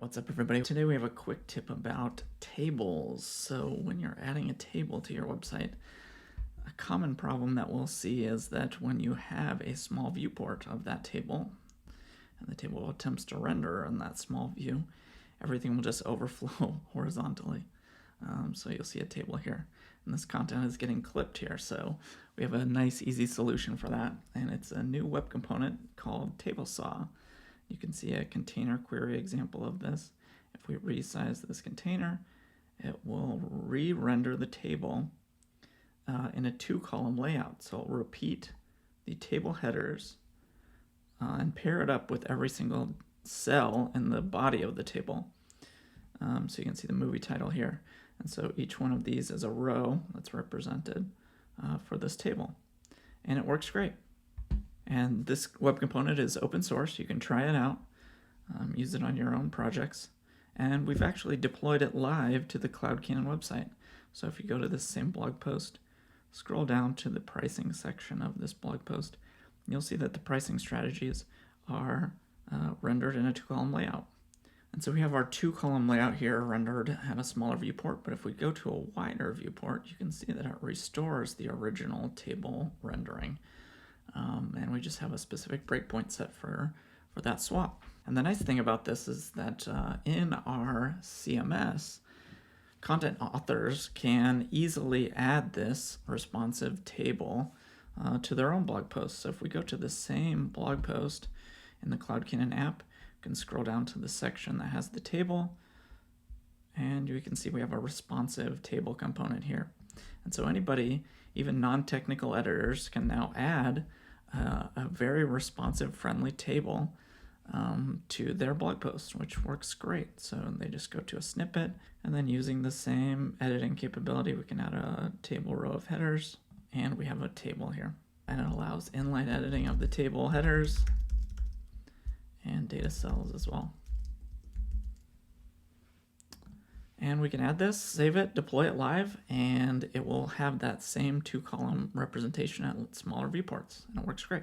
What's up, everybody? Today we have a quick tip about tables. So when you're adding a table to your website, a common problem that we'll see is that when you have a small viewport of that table, and the table attempts to render on that small view, everything will just overflow horizontally. So you'll see a table here, and this content is getting clipped here. So we have a nice, easy solution for that, and it's a new web component called TableSaw. You can see a container query example of this. If we resize this container, it will re-render the table in a two-column layout. So it'll repeat the table headers and pair it up with every single cell in the body of the table. So you can see the movie title here. And so each one of these is a row that's represented for this table. And it works great. And this web component is open source. You can try it out, use it on your own projects. And we've actually deployed it live to the CloudCannon website. So if you go to this same blog post, scroll down to the pricing section of this blog post, you'll see that the pricing strategies are rendered in a two-column layout. And so we have our two-column layout here rendered at a smaller viewport, but if we go to a wider viewport, you can see that it restores the original table rendering. And we just have a specific breakpoint set for that swap. And the nice thing about this is that in our CMS, content authors can easily add this responsive table to their own blog posts. So if we go to the same blog post in the CloudCannon app, you can scroll down to the section that has the table, and you can see we have a responsive table component here. And so anybody, even non-technical editors, can now add a very responsive, friendly table to their blog post, which works great. So they just go to a snippet, and then using the same editing capability, we can add a table row of headers, and we have a table here. And it allows inline editing of the table headers and data cells as well. And we can add this, save it, deploy it live, and it will have that same two-column representation at smaller viewports, and it works great.